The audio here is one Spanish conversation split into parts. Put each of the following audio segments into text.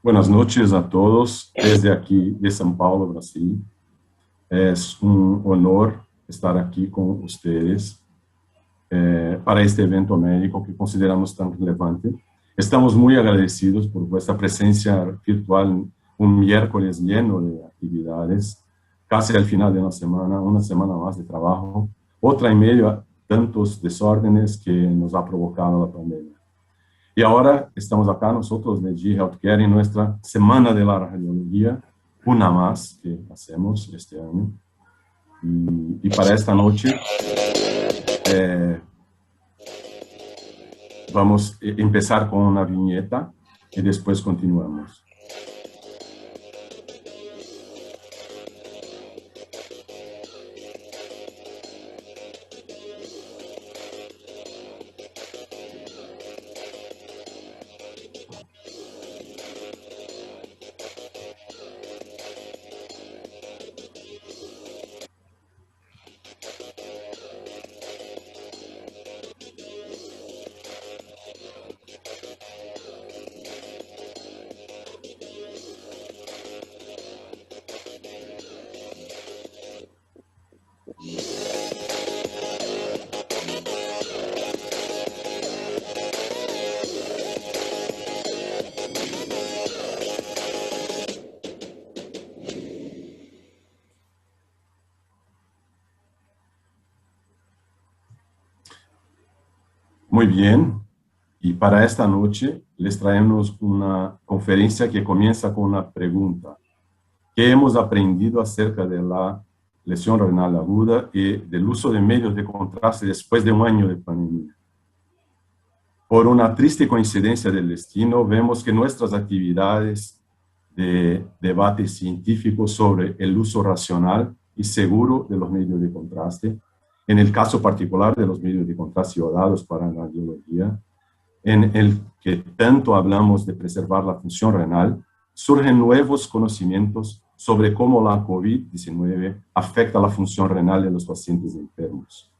Buenas noches a todos desde aquí de São Paulo, Brasil. Es un honor estar aquí con ustedes para este evento médico que consideramos tan relevante. Estamos muy agradecidos por vuestra presencia virtual un miércoles lleno de actividades, casi al final de una semana más de trabajo, otra y media, tantos desórdenes que nos ha provocado la pandemia. Y ahora estamos acá nosotros de G Healthcare en nuestra Semana de la Radiología, una más que hacemos este año. Y para esta noche eh, vamos a empezar con una viñeta y después continuamos. Muy bien, y para esta noche les traemos una conferencia que comienza con una pregunta. ¿Qué hemos aprendido acerca de la lesión renal aguda y del uso de medios de contraste después de un año de pandemia? Por una triste coincidencia del destino, vemos que nuestras actividades de debate científico sobre el uso racional y seguro de los medios de contraste, en el caso particular de los medios de contraste iodados para la radiología, en el que tanto hablamos de preservar la función renal, surgen nuevos conocimientos sobre cómo la COVID-19 afecta la función renal de los pacientes enfermos.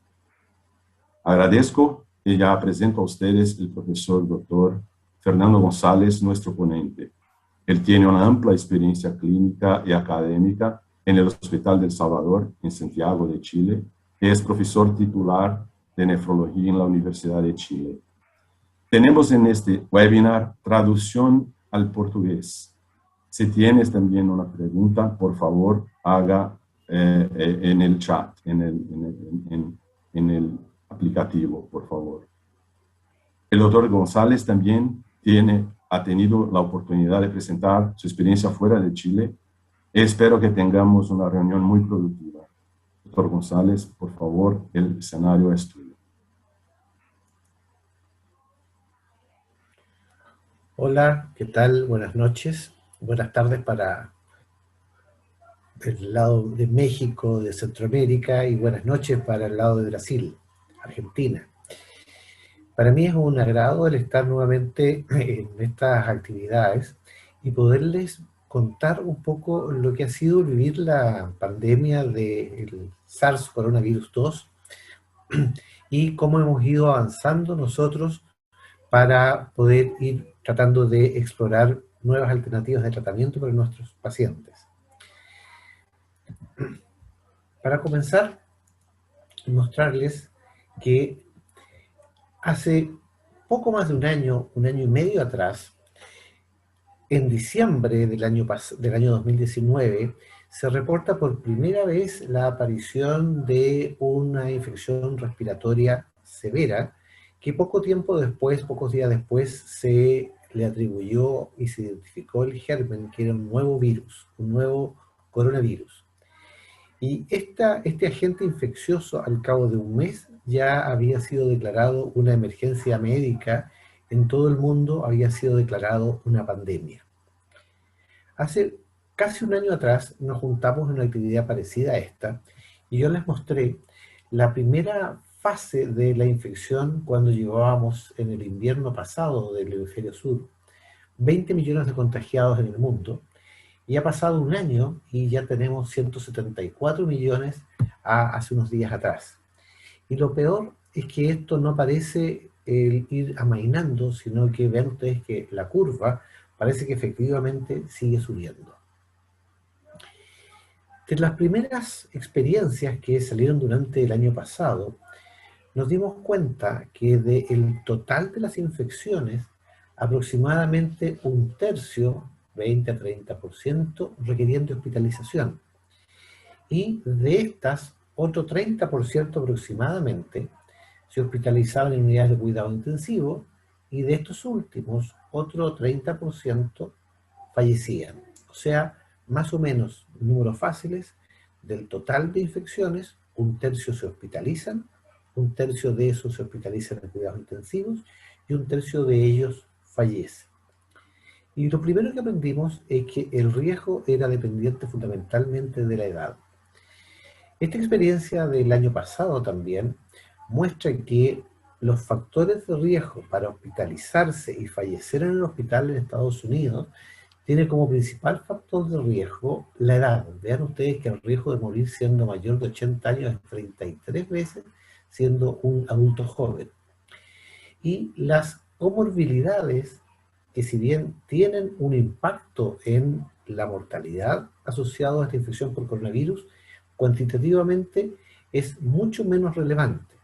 Agradezco y ya presento a ustedes el profesor Dr. Fernando González, nuestro ponente. Él tiene una amplia experiencia clínica y académica en el Hospital del Salvador, en Santiago de Chile, y es profesor titular de nefrología en la Universidad de Chile. Tenemos en este webinar traducción al portugués. Si tienes también una pregunta, por favor, haga en el chat, en el aplicativo, por favor. El doctor González también ha tenido la oportunidad de presentar su experiencia fuera de Chile. Espero que tengamos una reunión muy productiva. Doctor González, por favor, el escenario es tuyo. Hola, ¿qué tal? Buenas noches. Buenas tardes para el lado de México, de Centroamérica, y buenas noches para el lado de Brasil, Argentina. Para mí es un agrado el estar nuevamente en estas actividades y poderles contar un poco lo que ha sido vivir la pandemia del SARS coronavirus 2 y cómo hemos ido avanzando nosotros para poder ir tratando de explorar nuevas alternativas de tratamiento para nuestros pacientes. Para comenzar, mostrarles que hace poco más de un año y medio atrás, en diciembre del año 2019, se reporta por primera vez la aparición de una infección respiratoria severa que pocos días después, se le atribuyó y se identificó el germen, que era un nuevo virus, un nuevo coronavirus. Y este agente infeccioso, al cabo de un mes, ya había sido declarado una emergencia médica en todo el mundo, había sido declarado una pandemia. Hace casi un año atrás nos juntamos en una actividad parecida a esta, y yo les mostré la primera fase de la infección cuando llevábamos en el invierno pasado del hemisferio sur 20 millones de contagiados en el mundo, y ha pasado un año y ya tenemos 174 millones hace unos días atrás. Y lo peor es que esto no parece ir amainando, sino que vean ustedes que la curva parece que efectivamente sigue subiendo. De las primeras experiencias que salieron durante el año pasado, nos dimos cuenta que del total de las infecciones, aproximadamente un tercio, 20 a 30%, requerían de hospitalización. Y de estas, otro 30% aproximadamente se hospitalizaban en unidades de cuidado intensivo, y de estos últimos, otro 30% fallecían. O sea, más o menos, números fáciles, del total de infecciones, un tercio se hospitalizan, un tercio de esos se hospitalizan en cuidados intensivos, y un tercio de ellos fallece. Y lo primero que aprendimos es que el riesgo era dependiente fundamentalmente de la edad. Esta experiencia del año pasado también muestra que los factores de riesgo para hospitalizarse y fallecer en el hospital en Estados Unidos tiene como principal factor de riesgo la edad. Vean ustedes que el riesgo de morir siendo mayor de 80 años es 33 veces siendo un adulto joven. Y las comorbilidades, que si bien tienen un impacto en la mortalidad asociado a esta infección por coronavirus, cuantitativamente es mucho menos relevante.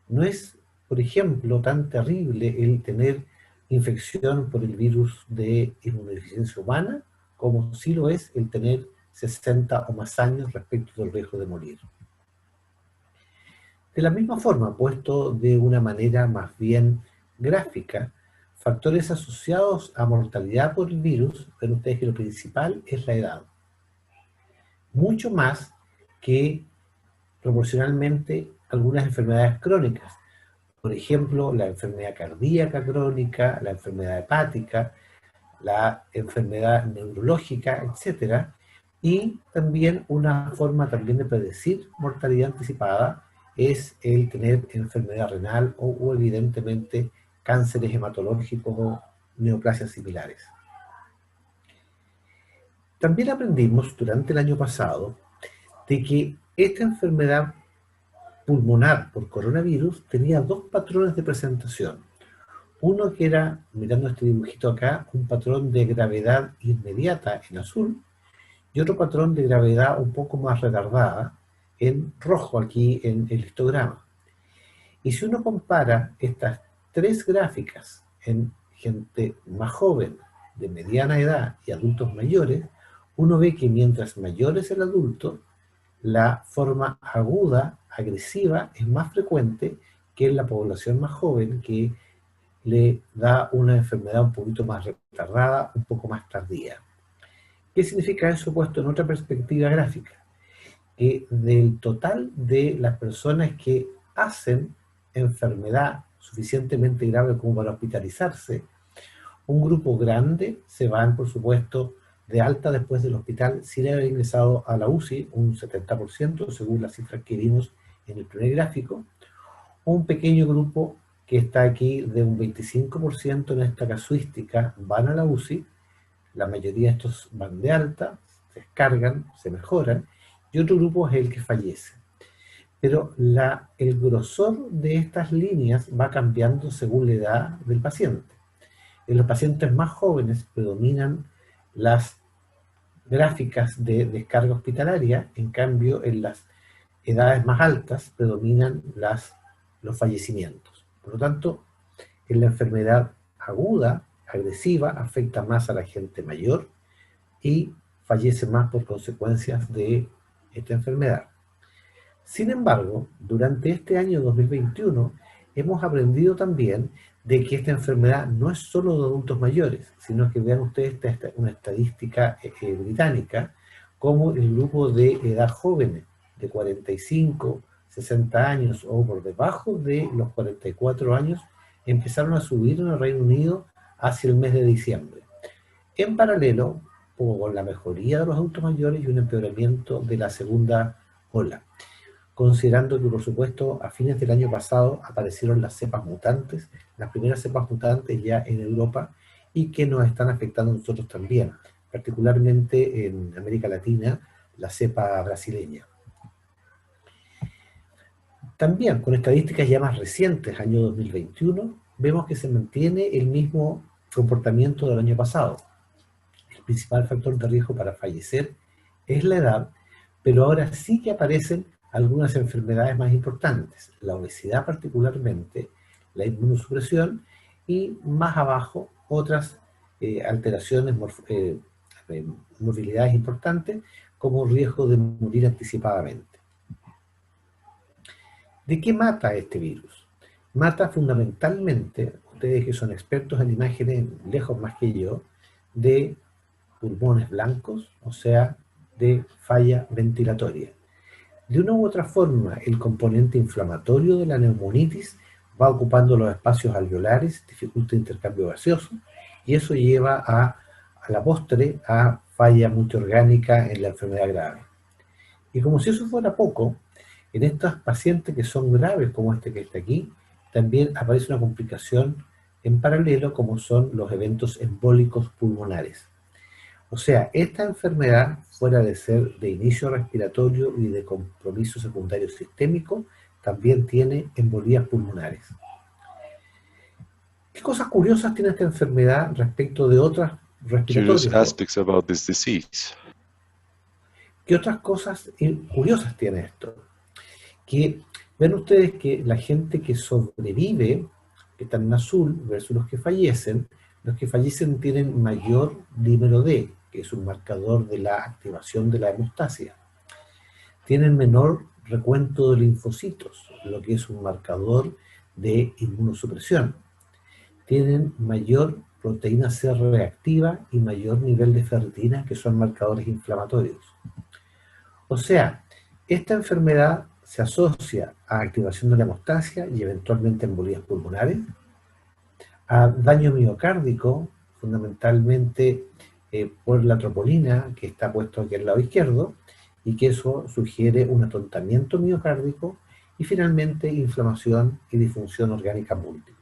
No es, por ejemplo, tan terrible el tener infección por el virus de inmunodeficiencia humana, como sí lo es el tener 60 o más años respecto del riesgo de morir. De la misma forma, puesto de una manera más bien gráfica, factores asociados a mortalidad por el virus, ven ustedes que lo principal es la edad. Mucho más que proporcionalmente algunas enfermedades crónicas. Por ejemplo, la enfermedad cardíaca crónica, la enfermedad hepática, la enfermedad neurológica, etc. Y también una forma también de predecir mortalidad anticipada es el tener enfermedad renal o evidentemente cánceres hematológicos o neoplasias similares. También aprendimos durante el año pasado de que esta enfermedad pulmonar por coronavirus tenía dos patrones de presentación. Uno que era, mirando este dibujito acá, un patrón de gravedad inmediata en azul, y otro patrón de gravedad un poco más retardada en rojo aquí en el histograma. Y si uno compara estas tres gráficas en gente más joven, de mediana edad y adultos mayores, uno ve que mientras mayor es el adulto, la forma aguda, agresiva, es más frecuente que en la población más joven, que le da una enfermedad un poquito más retardada, un poco más tardía. ¿Qué significa eso puesto en otra perspectiva gráfica? Que del total de las personas que hacen enfermedad suficientemente grave como para hospitalizarse, un grupo grande se van, por supuesto, de alta después del hospital sin haber ingresado a la UCI, un 70% según las cifras que vimos en el primer gráfico. Un pequeño grupo que está aquí de un 25% en esta casuística van a la UCI, la mayoría de estos van de alta, se descargan, se mejoran, y otro grupo es el que fallece. Pero el grosor de estas líneas va cambiando según la edad del paciente. En los pacientes más jóvenes predominan las gráficas de descarga hospitalaria, en cambio en las edades más altas predominan los fallecimientos. Por lo tanto, en la enfermedad aguda, agresiva, afecta más a la gente mayor y fallece más por consecuencias de esta enfermedad. Sin embargo, durante este año 2021 hemos aprendido también de que esta enfermedad no es solo de adultos mayores, sino que vean ustedes una estadística británica, como el grupo de edad joven, de 45, 60 años o por debajo de los 44 años, empezaron a subir en el Reino Unido hacia el mes de diciembre. En paralelo, con la mejoría de los adultos mayores y un empeoramiento de la segunda ola. Considerando que, por supuesto, a fines del año pasado aparecieron las cepas mutantes, las primeras cepas mutantes ya en Europa, y que nos están afectando a nosotros también, particularmente en América Latina, la cepa brasileña. También, con estadísticas ya más recientes, año 2021, vemos que se mantiene el mismo comportamiento del año pasado. principal factor de riesgo para fallecer es la edad, pero ahora sí que aparecen algunas enfermedades más importantes, la obesidad particularmente, la inmunosupresión y más abajo otras alteraciones, morbilidades importantes como riesgo de morir anticipadamente. ¿De qué mata este virus? Mata fundamentalmente, ustedes que son expertos en imágenes lejos más que yo, de pulmones blancos, o sea, de falla ventilatoria. De una u otra forma, el componente inflamatorio de la neumonitis va ocupando los espacios alveolares, dificulta el intercambio gaseoso, y eso lleva a la postre a falla multiorgánica en la enfermedad grave. Y como si eso fuera poco, en estos pacientes que son graves, como este que está aquí, también aparece una complicación en paralelo, como son los eventos embólicos pulmonares. O sea, esta enfermedad, fuera de ser de inicio respiratorio y de compromiso secundario sistémico, también tiene embolías pulmonares. ¿Qué cosas curiosas tiene esta enfermedad respecto de otras respiratorias? Curious aspects about this disease. ¿Qué otras cosas curiosas tiene esto? Que ven ustedes que la gente que sobrevive, que están en azul, versus los que fallecen tienen mayor dímero D, que es un marcador de la activación de la hemostasia. Tienen menor recuento de linfocitos, lo que es un marcador de inmunosupresión. Tienen mayor proteína C reactiva y mayor nivel de ferritina, que son marcadores inflamatorios. O sea, esta enfermedad se asocia a activación de la hemostasia y eventualmente embolías pulmonares, a daño miocárdico, fundamentalmente por la troponina, que está puesto aquí al lado izquierdo, y que eso sugiere un atontamiento miocárdico, y finalmente inflamación y disfunción orgánica múltiple.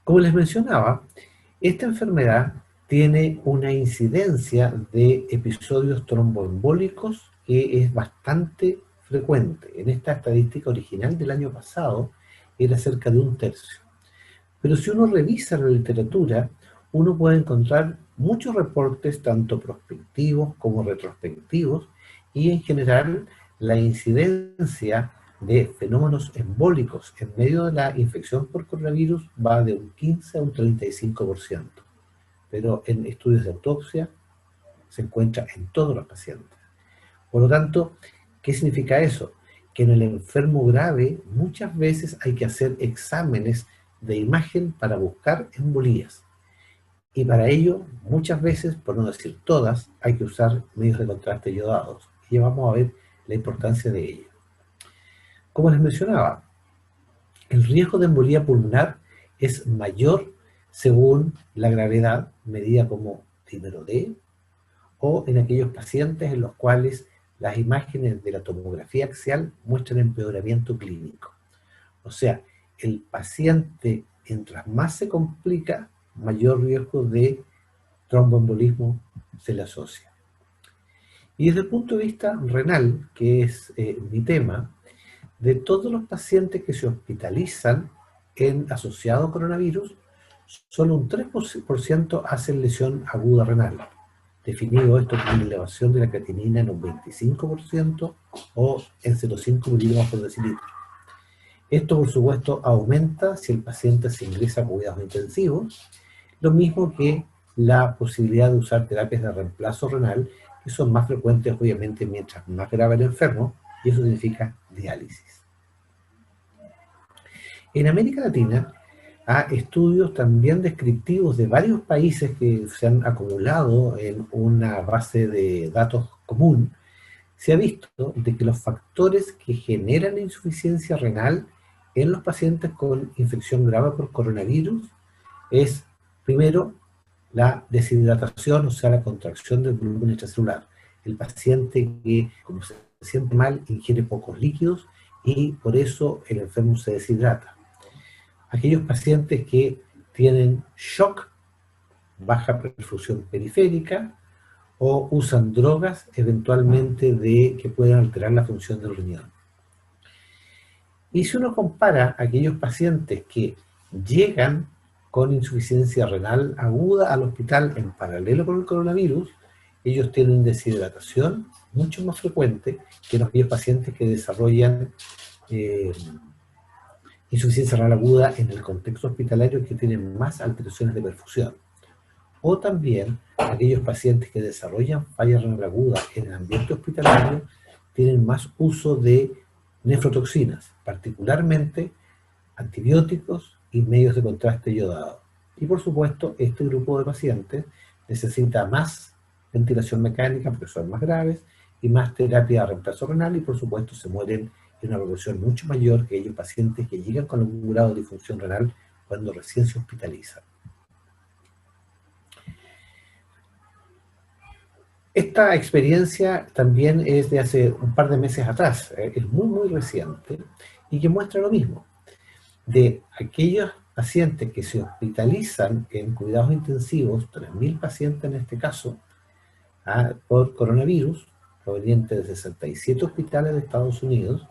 Como les mencionaba, esta enfermedad tiene una incidencia de episodios tromboembólicos que es bastante frecuente. En esta estadística original del año pasado era cerca de 1/3. Pero si uno revisa la literatura, uno puede encontrar muchos reportes, tanto prospectivos como retrospectivos, y en general la incidencia de fenómenos embólicos en medio de la infección por coronavirus va de un 15 a un 35%. Pero en estudios de autopsia se encuentra en todos los pacientes. Por lo tanto, ¿qué significa eso? Que en el enfermo grave muchas veces hay que hacer exámenes de imagen para buscar embolías. Y para ello, muchas veces, por no decir todas, hay que usar medios de contraste iodados. Y ya vamos a ver la importancia de ello. Como les mencionaba, el riesgo de embolía pulmonar es mayor según la gravedad, medida como dímero D, o en aquellos pacientes en los cuales las imágenes de la tomografía axial muestran empeoramiento clínico. O sea, el paciente, mientras más se complica, mayor riesgo de tromboembolismo se le asocia. Y desde el punto de vista renal, que es mi tema, de todos los pacientes que se hospitalizan asociados a coronavirus, solo un 3% hacen lesión aguda renal. Definido esto como una elevación de la creatinina en un 25% o en 0,5 miligramos por decilitro. Esto, por supuesto, aumenta si el paciente se ingresa a cuidados intensivos, lo mismo que la posibilidad de usar terapias de reemplazo renal, que son más frecuentes, obviamente, mientras más grave el enfermo, y eso significa diálisis. En América Latina, hay estudios también descriptivos de varios países que se han acumulado en una base de datos común. Se ha visto de que los factores que generan insuficiencia renal en los pacientes con infección grave por coronavirus es, primero, la deshidratación, o sea, la contracción del volumen extracelular. El paciente que, como se siente mal, ingiere pocos líquidos y por eso el enfermo se deshidrata. Aquellos pacientes que tienen shock, baja perfusión periférica, o usan drogas eventualmente que pueden alterar la función del riñón. Y si uno compara aquellos pacientes que llegan con insuficiencia renal aguda al hospital en paralelo con el coronavirus, ellos tienen deshidratación mucho más frecuente que los aquellos pacientes que desarrollan insuficiencia renal aguda en el contexto hospitalario y que tienen más alteraciones de perfusión. O también aquellos pacientes que desarrollan falla renal aguda en el ambiente hospitalario tienen más uso de nefrotoxinas, particularmente antibióticos y medios de contraste yodado. Y por supuesto, este grupo de pacientes necesita más ventilación mecánica porque son más graves y más terapia de reemplazo renal y por supuesto se mueren en una proporción mucho mayor que aquellos pacientes que llegan con algún grado de disfunción renal cuando recién se hospitalizan. Esta experiencia también es de hace un par de meses atrás, es muy reciente y que muestra lo mismo. De aquellos pacientes que se hospitalizan en cuidados intensivos, 3.000 pacientes en este caso, por coronavirus, provenientes de 67 hospitales de Estados Unidos,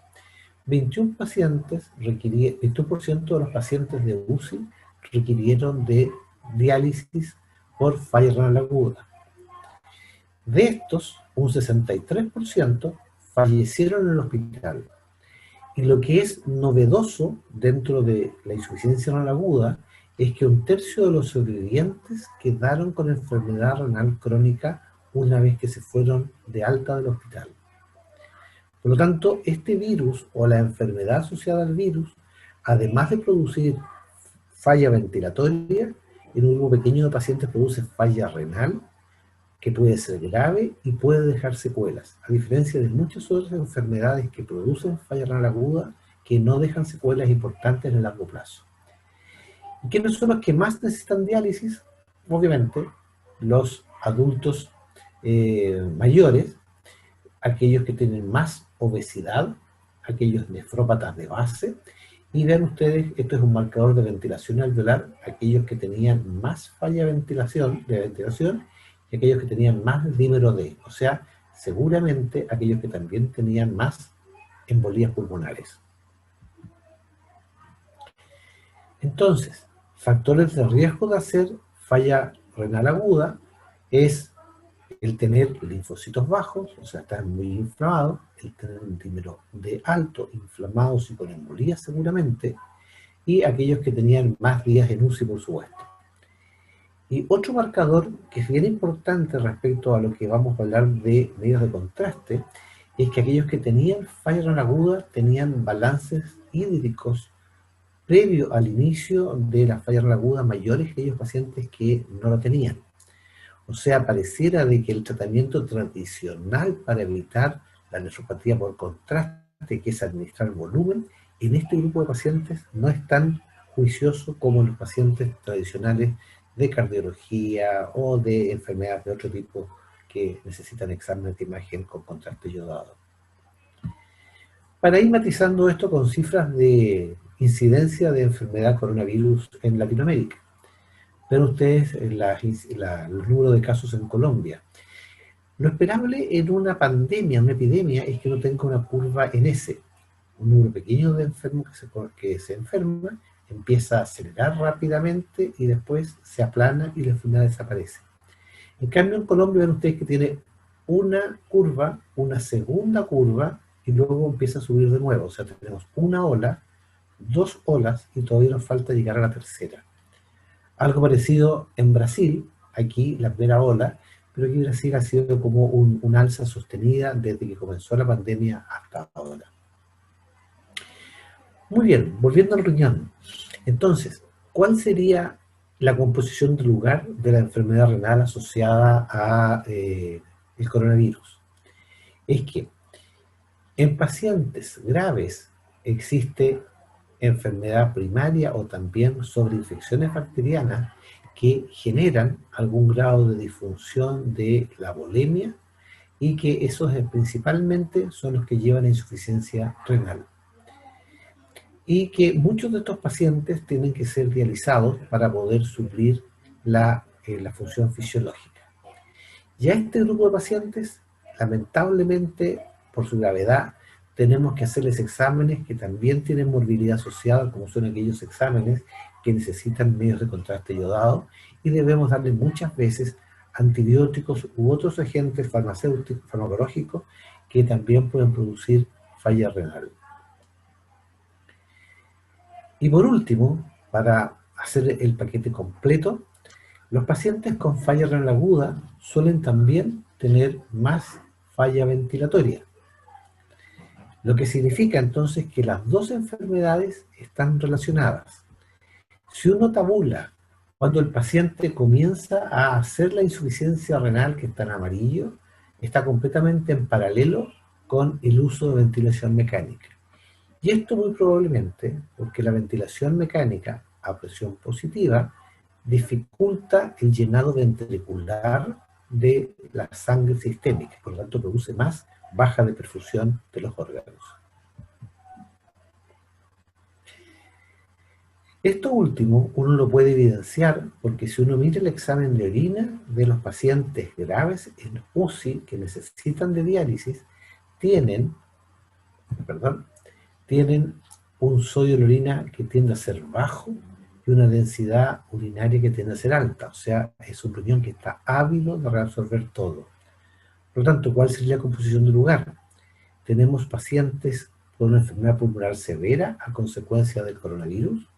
21% de los pacientes de UCI requirieron de diálisis por falla renal aguda. De estos, un 63% fallecieron en el hospital. Y lo que es novedoso dentro de la insuficiencia renal aguda es que 1/3 de los sobrevivientes quedaron con enfermedad renal crónica una vez que se fueron de alta del hospital. Por lo tanto, este virus o la enfermedad asociada al virus, además de producir falla ventilatoria, en un grupo pequeño de pacientes produce falla renal, que puede ser grave y puede dejar secuelas, a diferencia de muchas otras enfermedades que producen falla renal aguda que no dejan secuelas importantes en el largo plazo. ¿Y quiénes son los que más necesitan diálisis? Obviamente, los adultos mayores, aquellos que tienen más obesidad, aquellos nefrópatas de base, y vean ustedes, esto es un marcador de ventilación alveolar, aquellos que tenían más falla de ventilación, y aquellos que tenían más dímero D, o sea, seguramente aquellos que también tenían más embolías pulmonares. Entonces, factores de riesgo de hacer falla renal aguda es el tener linfocitos bajos, o sea, estar muy inflamados, el tener un dímero D alto, inflamados y con embolías seguramente, y aquellos que tenían más días en UCI, por supuesto. Y otro marcador que es bien importante respecto a lo que vamos a hablar de medios de contraste, es que aquellos que tenían falla renal aguda tenían balances hídricos previo al inicio de la falla renal aguda mayores que aquellos pacientes que no lo tenían. O sea, pareciera de que el tratamiento tradicional para evitar la nefropatía por contraste, que es administrar volumen, en este grupo de pacientes no es tan juicioso como los pacientes tradicionales de cardiología o de enfermedades de otro tipo que necesitan exámenes de imagen con contraste yodado. Para ir matizando esto con cifras de incidencia de enfermedad coronavirus en Latinoamérica, ven ustedes los números de casos en Colombia. Lo esperable en una pandemia, una epidemia, es que no tenga una curva en S, un número pequeño de enfermos que se enferman, empieza a acelerar rápidamente y después se aplana y la enfermedad desaparece. En cambio, en Colombia ven ustedes que tiene una curva, una segunda curva, y luego empieza a subir de nuevo. O sea, tenemos una ola, 2 olas, y todavía nos falta llegar a la tercera. Algo parecido en Brasil, aquí la primera ola, pero aquí Brasil ha sido como un alza sostenida desde que comenzó la pandemia hasta ahora. Muy bien, volviendo al riñón. Entonces, ¿cuál sería la composición del lugar de la enfermedad renal asociada a el coronavirus? Es que en pacientes graves existe enfermedad primaria o también sobreinfecciones bacterianas que generan algún grado de disfunción de la volemia y que esos principalmente son los que llevan a insuficiencia renal. Y que muchos de estos pacientes tienen que ser dializados para poder suplir la función fisiológica. Ya este grupo de pacientes, lamentablemente, por su gravedad, tenemos que hacerles exámenes que también tienen morbilidad asociada, como son aquellos exámenes que necesitan medios de contraste yodado y debemos darle muchas veces antibióticos u otros agentes farmacéuticos, farmacológicos que también pueden producir falla renal. Y por último, para hacer el paquete completo, los pacientes con falla renal aguda suelen también tener más falla ventilatoria, lo que significa entonces que las dos enfermedades están relacionadas. Si uno tabula cuando el paciente comienza a hacer la insuficiencia renal, que está en amarillo, está completamente en paralelo con el uso de ventilación mecánica. Y esto muy probablemente porque la ventilación mecánica a presión positiva dificulta el llenado ventricular de la sangre sistémica, por lo tanto produce más baja de perfusión de los órganos. Esto último uno lo puede evidenciar porque si uno mira el examen de orina de los pacientes graves en UCI que necesitan de diálisis, tienen un sodio de orina que tiende a ser bajo y una densidad urinaria que tiende a ser alta, o sea, es un riñón que está ávido de reabsorber todo. Por lo tanto, ¿cuál sería la composición del lugar? Tenemos pacientes con una enfermedad pulmonar severa a consecuencia del coronavirus,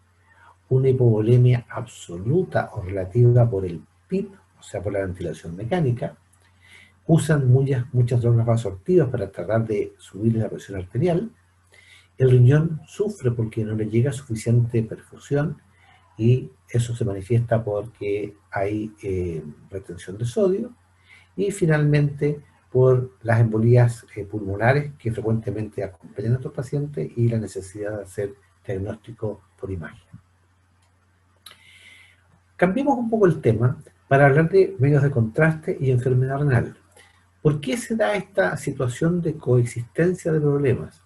una hipovolemia absoluta o relativa por el PIP, o sea, por la ventilación mecánica, usan muchas drogas vasoactivas para tratar de subir la presión arterial, el riñón sufre porque no le llega suficiente perfusión y eso se manifiesta porque hay retención de sodio y finalmente por las embolías pulmonares que frecuentemente acompañan a estos pacientes y la necesidad de hacer diagnóstico por imagen. Cambiemos un poco el tema para hablar de medios de contraste y enfermedad renal. ¿Por qué se da esta situación de coexistencia de problemas?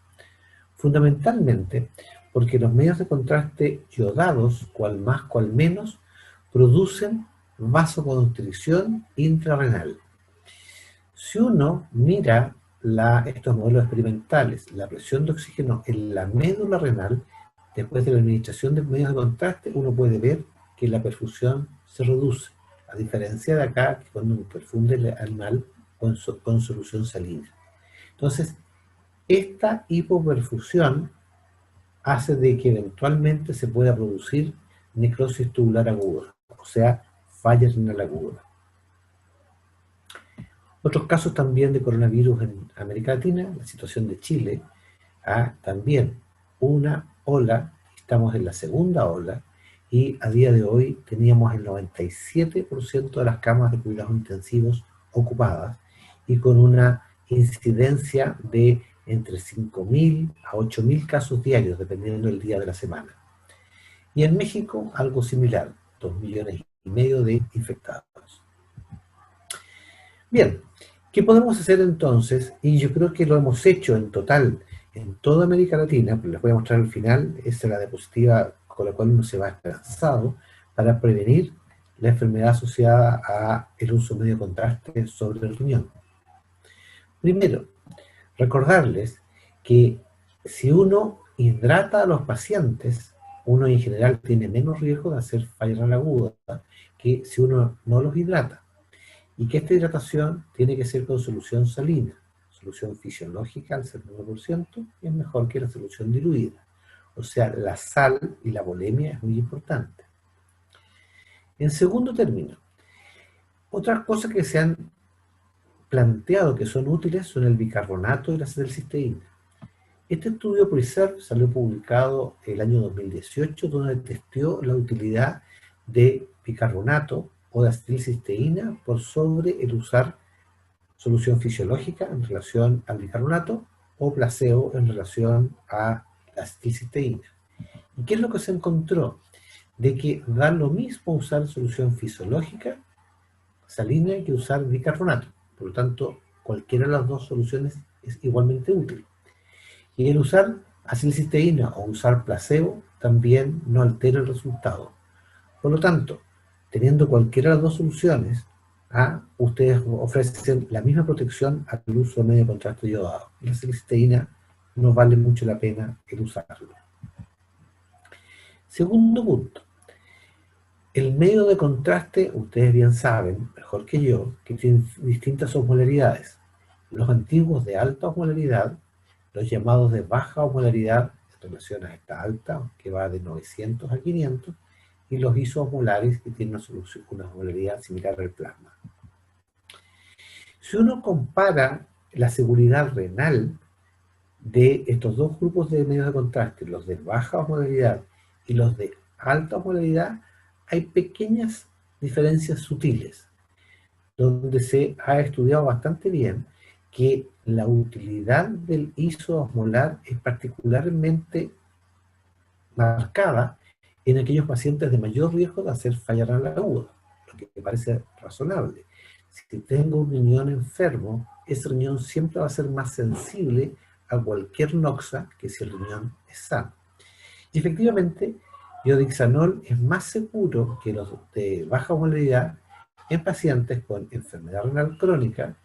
Fundamentalmente porque los medios de contraste yodados, cual más, cual menos, producen vasoconstricción intrarrenal. Si uno mira estos modelos experimentales, la presión de oxígeno en la médula renal, después de la administración de medios de contraste, uno puede ver que la perfusión se reduce, a diferencia de acá, que cuando uno perfunde el animal con solución salina. Entonces, esta hipoperfusión hace de que eventualmente se pueda producir necrosis tubular aguda, o sea, falla renal aguda. Otros casos también de coronavirus en América Latina, la situación de Chile, también una ola, estamos en la segunda ola, y a día de hoy teníamos el 97% de las camas de cuidados intensivos ocupadas y con una incidencia de entre 5.000 a 8.000 casos diarios, dependiendo del día de la semana. Y en México, algo similar, 2,5 millones de infectados. Bien, ¿qué podemos hacer entonces? Y yo creo que lo hemos hecho en total en toda América Latina, pero les voy a mostrar al final, esta es la diapositiva con la cual uno se va esperanzado para prevenir la enfermedad asociada al uso medio de contraste sobre el riñón. Primero, recordarles que si uno hidrata a los pacientes, uno en general tiene menos riesgo de hacer falla renal aguda que si uno no los hidrata. Y que esta hidratación tiene que ser con solución salina, solución fisiológica al 70%, y es mejor que la solución diluida. O sea, la sal y la volemia es muy importante. En segundo término, otras cosas que se han planteado que son útiles son el bicarbonato y la acetilcisteína. Este estudio PRESERVE salió publicado el año 2018, donde testeó la utilidad de bicarbonato o de acetilcisteína por sobre el usar solución fisiológica en relación al bicarbonato o placebo en relación a la acetilcisteína. ¿Y qué es lo que se encontró? De que da lo mismo usar solución fisiológica salina que usar bicarbonato. Por lo tanto, cualquiera de las dos soluciones es igualmente útil. Y el usar acetilcisteína o usar placebo también no altera el resultado. Por lo tanto, teniendo cualquiera de las dos soluciones, ustedes ofrecen la misma protección al uso de medio de contraste yodado. La acetilcisteína no vale mucho la pena el usarlo. Segundo punto, El medio de contraste, ustedes bien saben, mejor que yo, que tiene distintas osmolaridades. Los antiguos de alta osmolaridad, los llamados de baja osmolaridad, en relación a esta alta, que va de 900 a 500, y los isoosmolares, que tienen una osmolaridad similar al plasma. Si uno compara la seguridad renal de estos dos grupos de medios de contraste, los de baja osmolaridad y los de alta osmolaridad, hay pequeñas diferencias sutiles, donde se ha estudiado bastante bien que la utilidad del isoosmolar es particularmente marcada en aquellos pacientes de mayor riesgo de hacer falla renal aguda, lo que me parece razonable. Si tengo un riñón enfermo, ese riñón siempre va a ser más sensible a cualquier noxa que si el riñón es sano. Y efectivamente, iodixanol es más seguro que los de baja osmolaridad en pacientes con enfermedad renal crónica,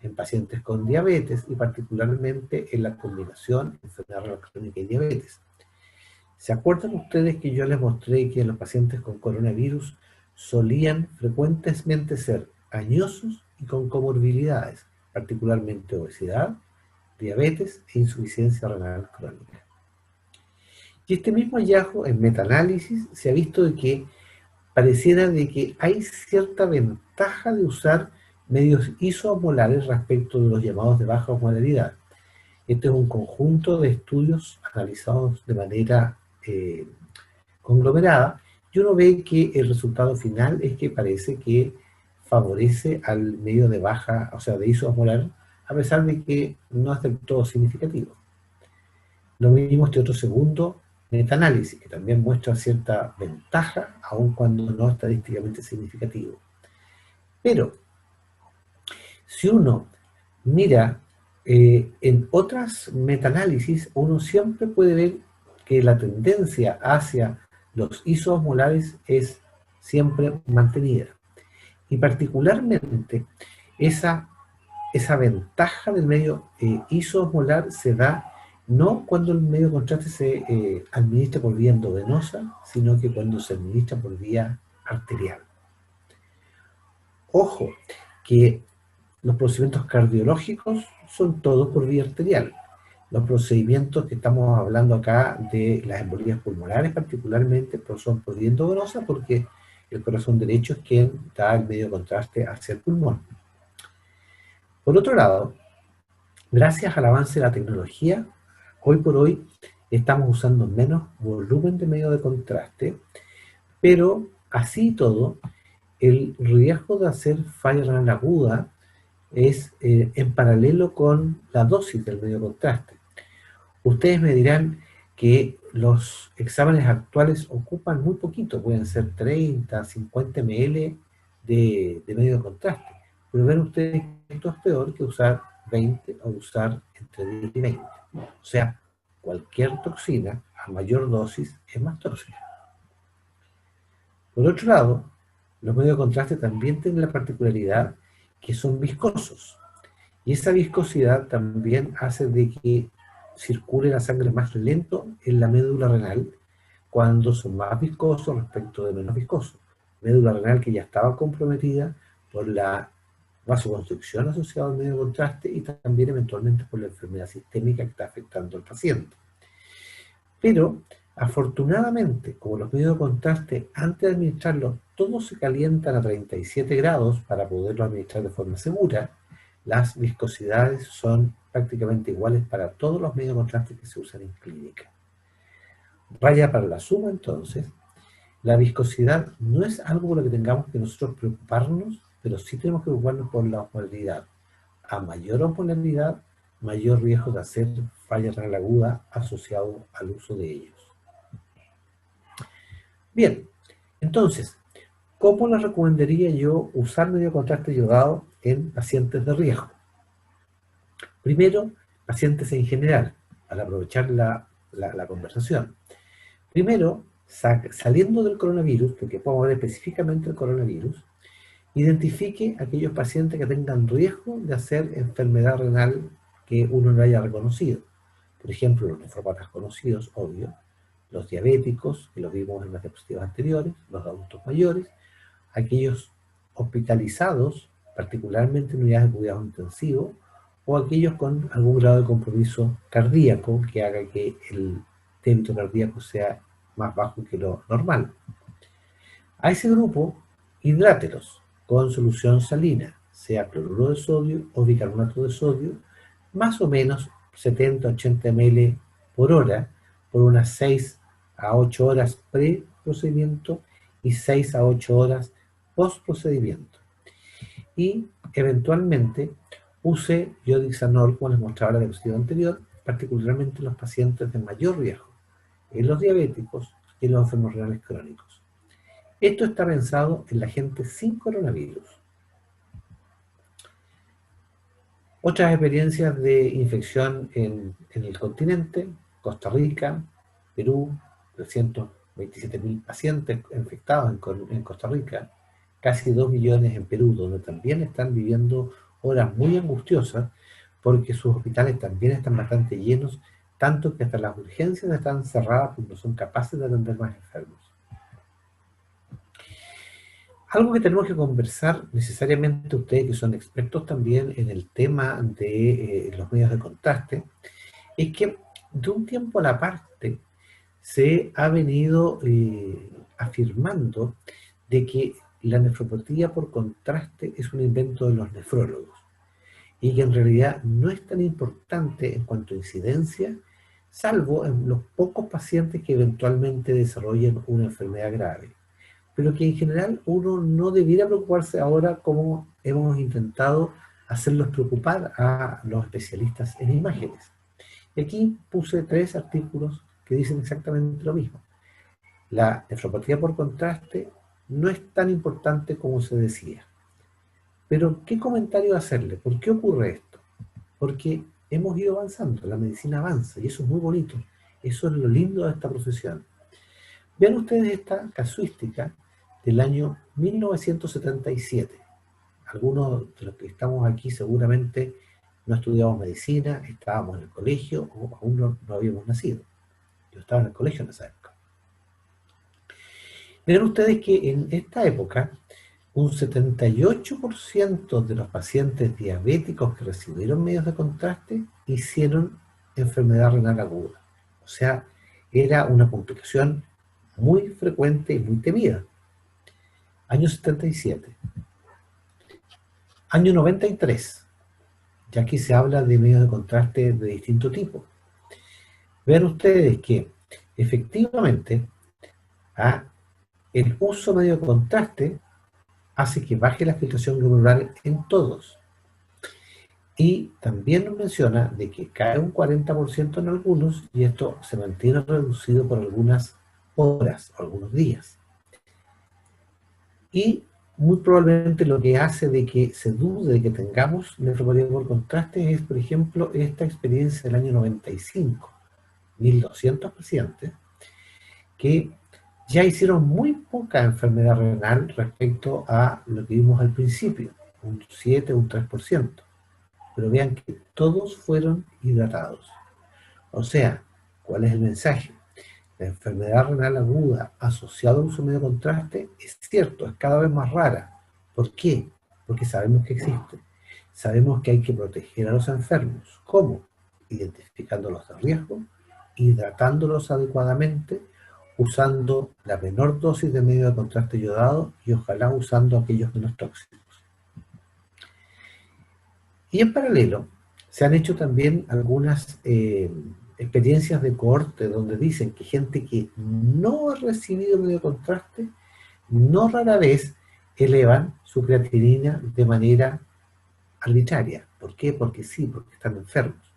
en pacientes con diabetes y particularmente en la combinación enfermedad renal crónica y diabetes. ¿Se acuerdan ustedes que yo les mostré que los pacientes con coronavirus solían frecuentemente ser añosos y con comorbilidades, particularmente obesidad, diabetes e insuficiencia renal crónica? Y este mismo hallazgo en metaanálisis se ha visto de que pareciera de que hay cierta ventaja de usar medios isoosmolares respecto de los llamados de baja osmolaridad. Este es un conjunto de estudios analizados de manera conglomerada, y uno ve que el resultado final es que parece que favorece al medio de baja, o sea, de isoosmolar, a pesar de que no es del todo significativo. Lo mismo este otro segundo metaanálisis, que también muestra cierta ventaja, aun cuando no estadísticamente significativo. Pero, si uno mira en otras metaanálisis, uno siempre puede ver que la tendencia hacia los isoosmolares es siempre mantenida. Y particularmente, esa ventaja del medio isoosmolar se da no cuando el medio de contraste se administra por vía endovenosa, sino que cuando se administra por vía arterial. Ojo, que los procedimientos cardiológicos son todos por vía arterial. Los procedimientos que estamos hablando acá de las embolías pulmonares particularmente son por vía endovenosa, porque el corazón derecho es quien da el medio de contraste hacia el pulmón. Por otro lado, gracias al avance de la tecnología, hoy por hoy estamos usando menos volumen de medio de contraste, pero así y todo, el riesgo de hacer falla renal aguda es en paralelo con la dosis del medio de contraste. Ustedes me dirán que los exámenes actuales ocupan muy poquito, pueden ser 30, 50 ml de medio de contraste, pero ven ustedes que esto es peor que usar 20 o usar entre 10 y 20. O sea, cualquier toxina a mayor dosis es más tóxica. Por otro lado, los medios de contraste también tienen la particularidad que son viscosos. Y esa viscosidad también hace de que circule la sangre más lento en la médula renal cuando son más viscosos respecto de menos viscosos. Médula renal que ya estaba comprometida por la vasoconstricción asociada al medio de contraste y también eventualmente por la enfermedad sistémica que está afectando al paciente. Pero, afortunadamente, como los medios de contraste, antes de administrarlos, todos se calientan a 37 grados para poderlo administrar de forma segura, las viscosidades son prácticamente iguales para todos los medios de contraste que se usan en clínica. Raya para la suma, entonces, la viscosidad no es algo por lo que tengamos que nosotros preocuparnos, pero sí tenemos que preocuparnos por la osmolaridad. A mayor osmolaridad, mayor riesgo de hacer falla renal aguda asociado al uso de ellos. Bien, entonces, ¿cómo les recomendaría yo usar medio de contraste iodado en pacientes de riesgo? Primero, pacientes en general, para aprovechar la conversación. Primero, saliendo del coronavirus, porque podemos ver específicamente el coronavirus, identifique aquellos pacientes que tengan riesgo de hacer enfermedad renal que uno no haya reconocido. Por ejemplo, los nefrópatas conocidos, obvio, los diabéticos, que lo vimos en las diapositivas anteriores, los adultos mayores, aquellos hospitalizados, particularmente en unidades de cuidado intensivo, o aquellos con algún grado de compromiso cardíaco que haga que el débito cardíaco sea más bajo que lo normal. A ese grupo, hidrátelos con solución salina, sea cloruro de sodio o bicarbonato de sodio, más o menos 70-80 ml por hora, por unas 6 a 8 horas pre-procedimiento y 6 a 8 horas post-procedimiento. Y eventualmente use iodixanol, como les mostraba en la diapositiva anterior, particularmente en los pacientes de mayor riesgo, en los diabéticos y en los enfermos renales crónicos. Esto está pensado en la gente sin coronavirus. Otras experiencias de infección en el continente: Costa Rica, Perú, 327.000 pacientes infectados en Costa Rica, casi 2 millones en Perú, donde también están viviendo horas muy angustiosas porque sus hospitales también están bastante llenos, tanto que hasta las urgencias están cerradas porque no son capaces de atender más enfermos. Algo que tenemos que conversar necesariamente ustedes que son expertos también en el tema de los medios de contraste, es que de un tiempo a la parte se ha venido afirmando de que la nefropatía por contraste es un invento de los nefrólogos y que en realidad no es tan importante en cuanto a incidencia, salvo en los pocos pacientes que eventualmente desarrollen una enfermedad grave, pero que en general uno no debiera preocuparse ahora como hemos intentado hacerlos preocupar a los especialistas en imágenes. Y aquí puse 3 artículos que dicen exactamente lo mismo. La nefropatía por contraste no es tan importante como se decía. Pero, ¿qué comentario hacerle? ¿Por qué ocurre esto? Porque hemos ido avanzando, la medicina avanza, y eso es muy bonito. Eso es lo lindo de esta profesión. Vean ustedes esta casuística del año 1977. Algunos de los que estamos aquí seguramente no estudiamos medicina, estábamos en el colegio o aún no habíamos nacido. Yo estaba en el colegio en esa época. Vean ustedes que en esta época un 78% de los pacientes diabéticos que recibieron medios de contraste hicieron enfermedad renal aguda. O sea, era una complicación muy frecuente y muy temida. Año 77. Año 93. Ya aquí se habla de medios de contraste de distinto tipo. Vean ustedes que efectivamente el uso de medio de contraste hace que baje la filtración glomerular en todos. Y también nos menciona de que cae un 40% en algunos y esto se mantiene reducido por algunas horas o algunos días. Y muy probablemente lo que hace de que se dude de que tengamos nefropatía por contraste es, por ejemplo, esta experiencia del año 95. 1.200 pacientes que ya hicieron muy poca enfermedad renal respecto a lo que vimos al principio, un 7 o un 3%. Pero vean que todos fueron hidratados. O sea, ¿cuál es el mensaje? La enfermedad renal aguda asociada al uso de medio de contraste es cierto, es cada vez más rara. ¿Por qué? Porque sabemos que existe. Sabemos que hay que proteger a los enfermos. ¿Cómo? Identificándolos de riesgo, hidratándolos adecuadamente, usando la menor dosis de medio de contraste yodado y ojalá usando aquellos menos tóxicos. Y en paralelo, se han hecho también algunas experiencias de cohorte donde dicen que gente que no ha recibido medio de contraste, no rara vez elevan su creatinina de manera arbitraria. ¿Por qué? Porque sí, porque están enfermos.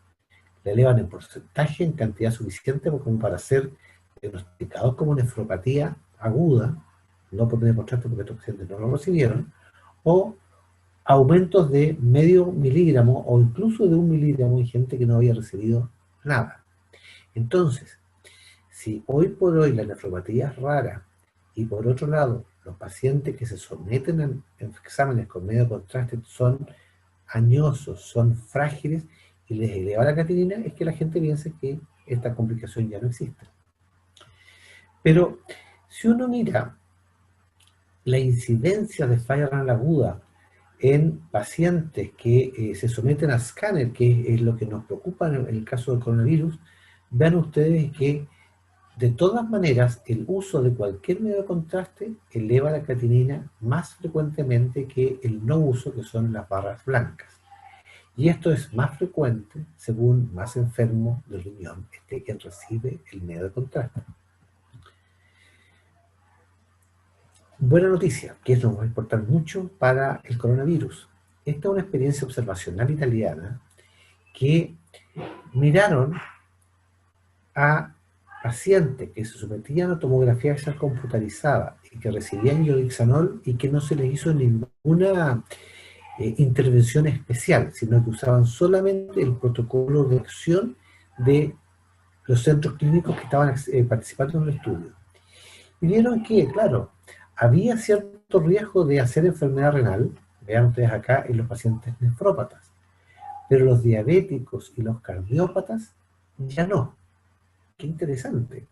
La elevan en porcentaje, en cantidad suficiente como para ser diagnosticados como nefropatía aguda, no por medio de contraste porque estos pacientes no lo recibieron, o aumentos de medio miligramo o incluso de 1 miligramo en gente que no había recibido nada. Entonces, si hoy por hoy la nefropatía es rara y por otro lado los pacientes que se someten a exámenes con medio de contraste son añosos, son frágiles y les eleva la creatinina, es que la gente piensa que esta complicación ya no existe. Pero si uno mira la incidencia de falla renal aguda en pacientes que se someten a escáner, que es lo que nos preocupa en el caso del coronavirus, vean ustedes que de todas maneras el uso de cualquier medio de contraste eleva la creatinina más frecuentemente que el no uso, que son las barras blancas. Y esto es más frecuente según más enfermo del riñón esté quien recibe el medio de contraste. Buena noticia, que esto nos va a importar mucho para el coronavirus. Esta es una experiencia observacional italiana que miraron a pacientes que se sometían a tomografía computarizada y que recibían iodixanol y que no se les hizo ninguna intervención especial, sino que usaban solamente el protocolo de acción de los centros clínicos que estaban participando en el estudio. Y vieron que, claro, había cierto riesgo de hacer enfermedad renal, vean ustedes acá, en los pacientes nefrópatas, pero los diabéticos y los cardiópatas ya no. Qué interesante.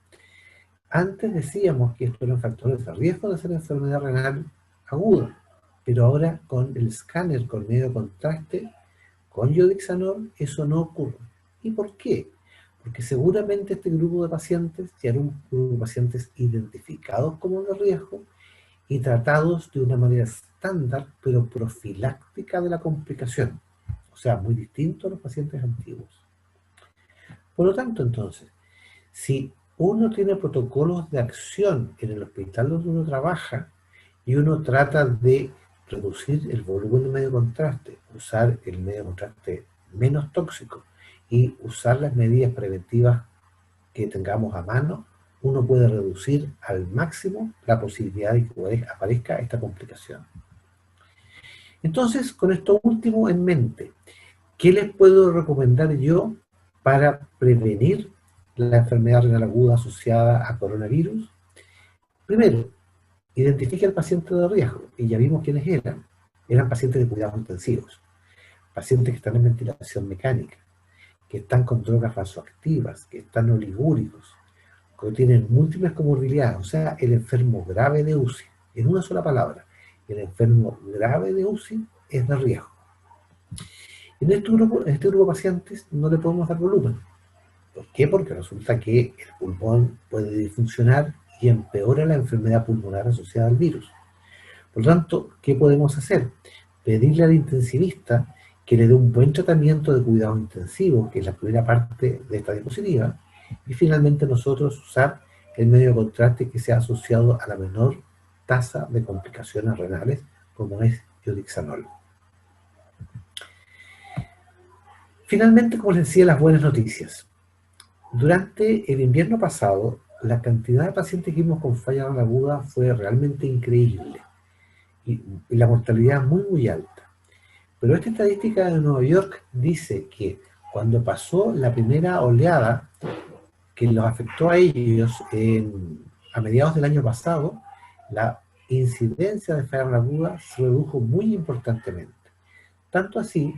Antes decíamos que estos eran factores de riesgo de hacer enfermedad renal aguda, pero ahora con el escáner, con medio de contraste, con iodixanol, eso no ocurre. ¿Y por qué? Porque seguramente este grupo de pacientes ya era un grupo de pacientes identificados como de riesgo y tratados de una manera estándar, pero profiláctica de la complicación. O sea, muy distinto a los pacientes antiguos. Por lo tanto, entonces, si uno tiene protocolos de acción en el hospital donde uno trabaja y uno trata de reducir el volumen de medio contraste, usar el medio contraste menos tóxico y usar las medidas preventivas que tengamos a mano, uno puede reducir al máximo la posibilidad de que aparezca esta complicación. Entonces, con esto último en mente, ¿qué les puedo recomendar yo para prevenir la enfermedad renal aguda asociada a coronavirus? Primero, identifique al paciente de riesgo, y ya vimos quiénes eran. Eran pacientes de cuidados intensivos, pacientes que están en ventilación mecánica, que están con drogas vasoactivas, que están oligúricos, que tienen múltiples comorbilidades, o sea, el enfermo grave de UCI. En una sola palabra, el enfermo grave de UCI es de riesgo. En este grupo de pacientes no le podemos dar volumen. ¿Por qué? Porque resulta que el pulmón puede disfuncionar y empeora la enfermedad pulmonar asociada al virus. Por lo tanto, ¿qué podemos hacer? Pedirle al intensivista que le dé un buen tratamiento de cuidados intensivos, que es la primera parte de esta diapositiva, y finalmente nosotros usar el medio de contraste que sea asociado a la menor tasa de complicaciones renales, como es iodixanol. Finalmente, como les decía, las buenas noticias. Durante el invierno pasado, la cantidad de pacientes que vimos con falla renal aguda fue realmente increíble y la mortalidad muy alta. Pero esta estadística de Nueva York dice que cuando pasó la primera oleada que los afectó a ellos a mediados del año pasado, la incidencia de falla renal aguda se redujo muy importantemente. Tanto así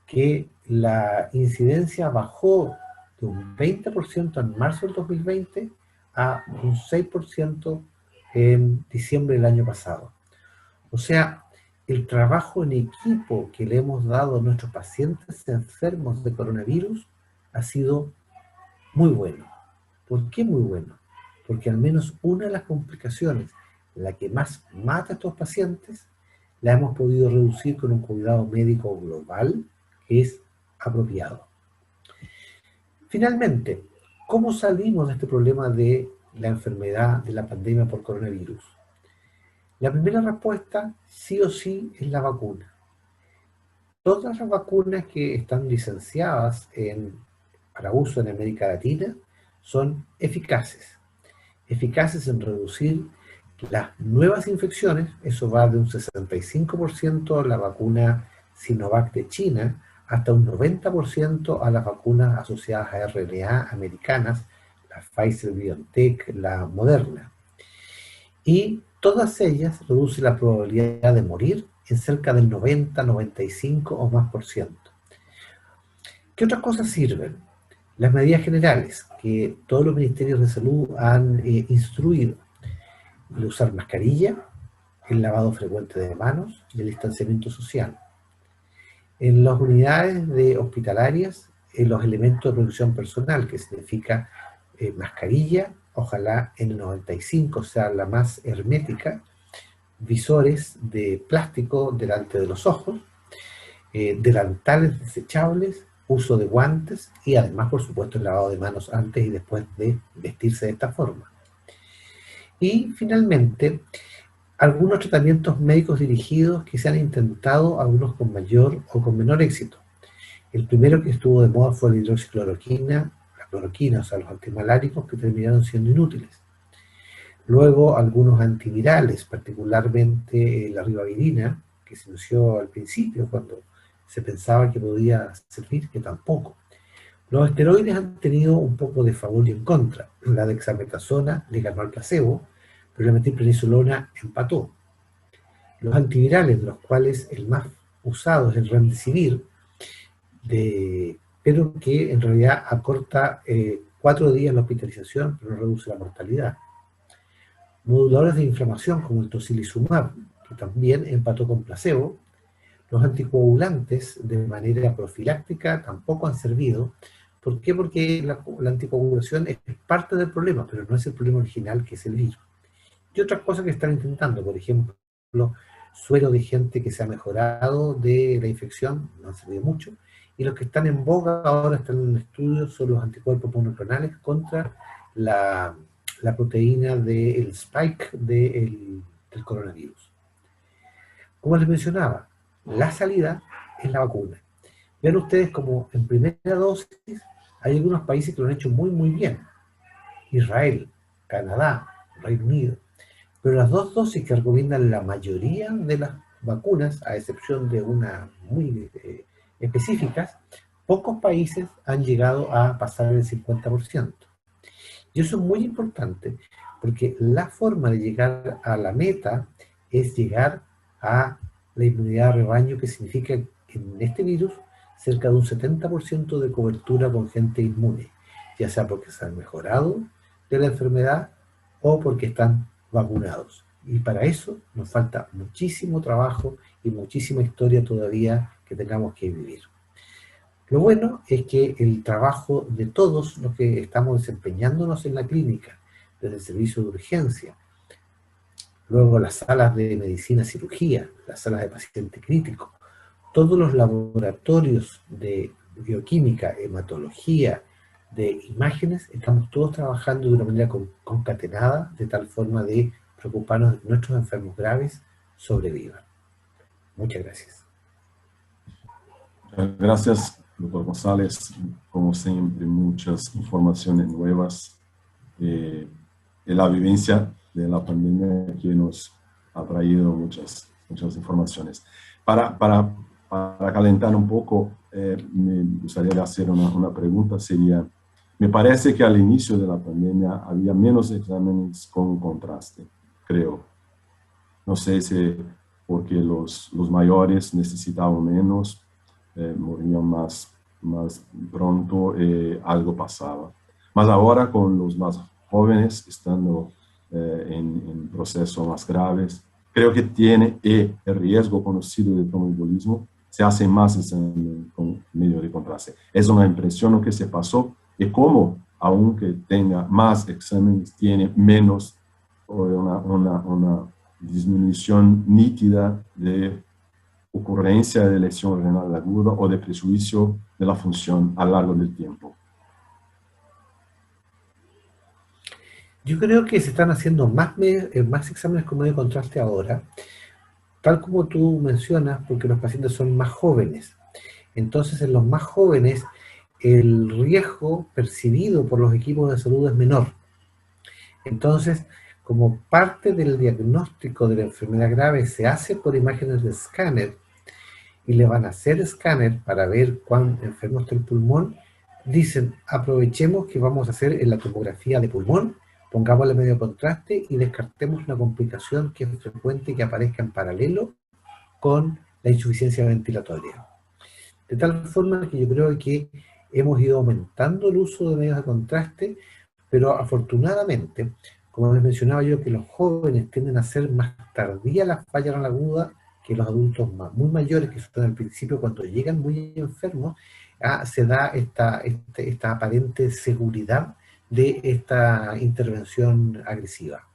que la incidencia bajó de un 20% en marzo del 2020 a un 6% en diciembre del año pasado. O sea, el trabajo en equipo que le hemos dado a nuestros pacientes enfermos de coronavirus ha sido muy bueno. ¿Por qué muy bueno? Porque al menos una de las complicaciones, la que más mata a estos pacientes, la hemos podido reducir con un cuidado médico global que es apropiado. Finalmente, ¿cómo salimos de este problema de la enfermedad de la pandemia por coronavirus? La primera respuesta, sí o sí, es la vacuna. Todas las vacunas que están licenciadas para uso en América Latina son eficaces. Eficaces en reducir las nuevas infecciones, eso va de un 65% a la vacuna Sinovac de China, hasta un 90% a las vacunas asociadas a RNA americanas, la Pfizer-BioNTech, la Moderna. Y todas ellas reducen la probabilidad de morir en cerca del 90, 95 o más %. ¿Qué otras cosas sirven? Las medidas generales que todos los ministerios de salud han instruido: el usar mascarilla, el lavado frecuente de manos y el distanciamiento social. En las unidades hospitalarias, en los elementos de protección personal, que significa mascarilla, ojalá en el 95 sea la más hermética, visores de plástico delante de los ojos, delantales desechables, uso de guantes y además, por supuesto, el lavado de manos antes y después de vestirse de esta forma. Y finalmente, algunos tratamientos médicos dirigidos que se han intentado, algunos con mayor o con menor éxito. El primero que estuvo de moda fue la hidroxicloroquina, la cloroquina, o sea, los antimaláricos, que terminaron siendo inútiles. Luego algunos antivirales, particularmente la ribavirina, que se inició al principio cuando se pensaba que podía servir, que tampoco. Los esteroides han tenido un poco de favor y en contra. La dexametasona le ganó al placebo, pero la metilprednisolona empató. Los antivirales, de los cuales el más usado es el remdesivir, pero que en realidad acorta 4 días la hospitalización, pero no reduce la mortalidad. Moduladores de inflamación como el tocilizumab, que también empató con placebo. Los anticoagulantes de manera profiláctica tampoco han servido. ¿Por qué? Porque la anticoagulación es parte del problema, pero no es el problema original, que es el virus. Y otras cosas que están intentando, por ejemplo, suero de gente que se ha mejorado de la infección, no han servido mucho, y los que están en boga ahora, están en estudios, son los anticuerpos monoclonales contra la proteína del spike del coronavirus. Como les mencionaba, la salida es la vacuna. Vean ustedes como en primera dosis hay algunos países que lo han hecho muy muy bien. Israel, Canadá, Reino Unido. Pero las 2 dosis que recomiendan la mayoría de las vacunas, a excepción de unas muy específicas, pocos países han llegado a pasar el 50%. Y eso es muy importante, porque la forma de llegar a la meta es llegar a la inmunidad de rebaño, que significa en este virus cerca de un 70% de cobertura con gente inmune, ya sea porque se han mejorado de la enfermedad o porque están vacunados. Y para eso nos falta muchísimo trabajo y muchísima historia todavía que tengamos que vivir. Lo bueno es que el trabajo de todos los que estamos desempeñándonos en la clínica, desde el servicio de urgencia, luego las salas de medicina cirugía, las salas de paciente crítico, todos los laboratorios de bioquímica, hematología, de imágenes, estamos todos trabajando de una manera concatenada, de tal forma de preocuparnos de que nuestros enfermos graves sobrevivan. Muchas gracias. Gracias, doctor González. Como siempre, muchas informaciones nuevas de la vivencia de la pandemia, que nos ha traído muchas informaciones. Para calentar un poco, me gustaría hacer una pregunta. Sería, me parece que al inicio de la pandemia había menos exámenes con contraste, creo. No sé si porque los mayores necesitaban menos, morían más pronto, algo pasaba. Mas ahora, con los más jóvenes estando en procesos más graves, creo que tiene el riesgo conocido de tromboembolismo, se hace más examen con medio de contraste. Es una impresión que se pasó, y como, aunque tenga más exámenes, tiene menos, o una disminución nítida de ocurrencia de lesión renal aguda o de prejuicio de la función a lo largo del tiempo. Yo creo que se están haciendo más exámenes con medio de contraste ahora, tal como tú mencionas, porque los pacientes son más jóvenes. Entonces, en los más jóvenes, el riesgo percibido por los equipos de salud es menor. Entonces, como parte del diagnóstico de la enfermedad grave se hace por imágenes de escáner, y le van a hacer escáner para ver cuán enfermo está el pulmón, dicen, aprovechemos que vamos a hacer en la tomografía de pulmón, pongámosle medio contraste y descartemos una complicación que es frecuente que aparezca en paralelo con la insuficiencia ventilatoria. De tal forma que yo creo que hemos ido aumentando el uso de medios de contraste, pero afortunadamente, como les mencionaba yo, que los jóvenes tienden a ser más tardía la falla renal aguda que los adultos muy mayores, que son al principio cuando llegan muy enfermos, se da esta aparente seguridad de esta intervención agresiva.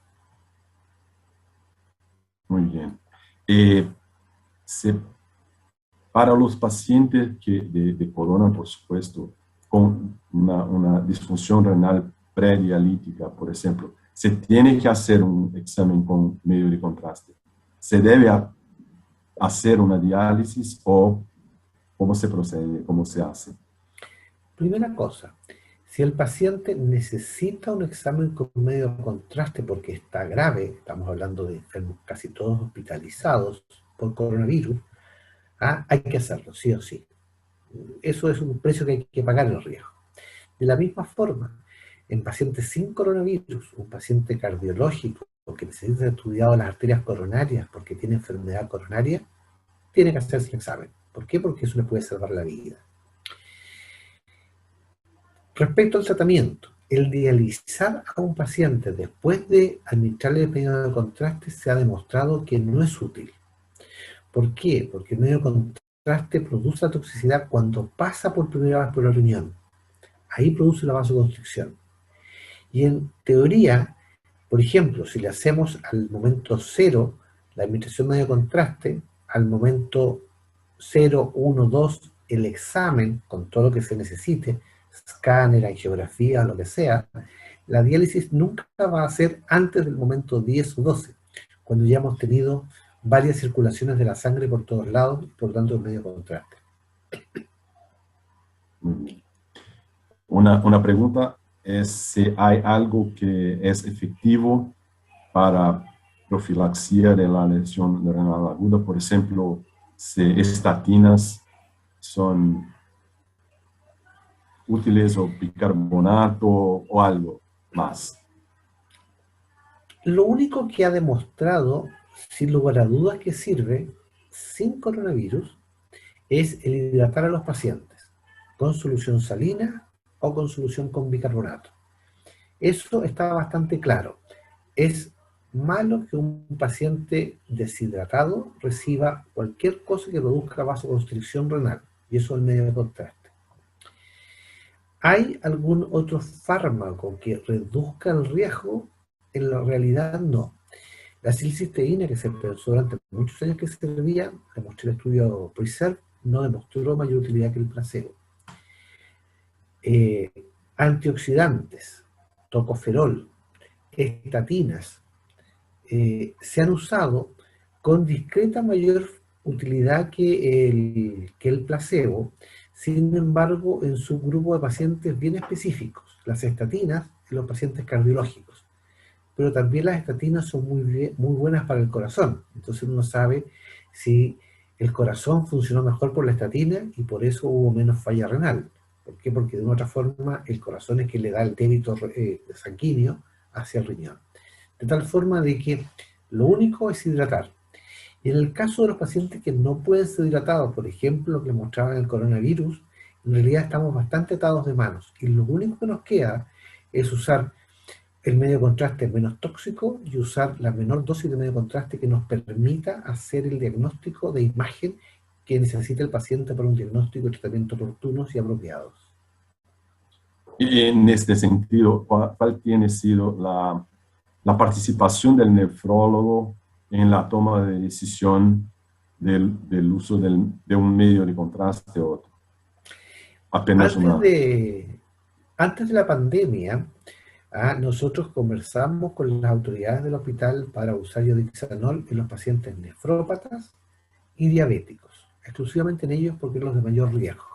Muy bien. Eh, se- para los pacientes de corona, por supuesto, con una disfunción renal predialítica, por ejemplo, se tiene que hacer un examen con medio de contraste. ¿Se debe hacer una diálisis o cómo se procede, cómo se hace? Primera cosa, si el paciente necesita un examen con medio contraste porque está grave, estamos hablando de enfermos casi todos hospitalizados por coronavirus, hay que hacerlo, sí o sí. Eso es un precio que hay que pagar el riesgo. De la misma forma, en pacientes sin coronavirus, un paciente cardiológico que necesita ser estudiado las arterias coronarias porque tiene enfermedad coronaria, tiene que hacerse el examen. ¿Por qué? Porque eso le puede salvar la vida. Respecto al tratamiento, el dializar a un paciente después de administrarle el medio de contraste se ha demostrado que no es útil. ¿Por qué? Porque el medio de contraste produce la toxicidad cuando pasa por primera vez por el riñón. Ahí produce la vasoconstricción. Y en teoría, por ejemplo, si le hacemos al momento 0 la administración medio contraste, al momento 0, 1, 2 el examen con todo lo que se necesite, escáner, angiografía, lo que sea, la diálisis nunca va a ser antes del momento 10 o 12, cuando ya hemos tenido varias circulaciones de la sangre por todos lados, por lo tanto el medio contraste. Muy bien. Una pregunta es si hay algo que es efectivo para profilaxia de la lesión renal aguda, por ejemplo, si estatinas son útiles o bicarbonato o algo más. Lo único que ha demostrado, sin lugar a dudas que sirve, sin coronavirus, es el hidratar a los pacientes con solución salina o con solución con bicarbonato. Eso está bastante claro. Es malo que un paciente deshidratado reciba cualquier cosa que produzca vasoconstricción renal, y eso es el medio de contraste. ¿Hay algún otro fármaco que reduzca el riesgo? En la realidad no. La silcisteína, que se pensó durante muchos años que servía, demostró el estudio PRESERVE, no demostró mayor utilidad que el placebo. Antioxidantes, tocoferol, estatinas, se han usado con discreta mayor utilidad que el placebo, sin embargo, en su grupo de pacientes bien específicos, las estatinas en los pacientes cardiológicos. Pero también las estatinas son muy buenas para el corazón, entonces uno sabe si el corazón funcionó mejor por la estatina y por eso hubo menos falla renal. ¿Por qué? Porque de una otra forma el corazón es que le da el débito sanguíneo hacia el riñón. De tal forma de que lo único es hidratar. Y en el caso de los pacientes que no pueden ser hidratados, por ejemplo, lo que mostraba en el coronavirus, en realidad estamos bastante atados de manos. Y lo único que nos queda es usar el medio contraste menos tóxico y usar la menor dosis de medio contraste que nos permita hacer el diagnóstico de imagen que necesita el paciente para un diagnóstico y tratamiento oportunos y apropiados. Y en este sentido, ¿cuál tiene sido la participación del nefrólogo en la toma de decisión del uso de un medio de contraste u otro? Apenas Antes de la pandemia, nosotros conversamos con las autoridades del hospital para usar iodixanol en los pacientes nefrópatas y diabéticos, exclusivamente en ellos porque eran los de mayor riesgo.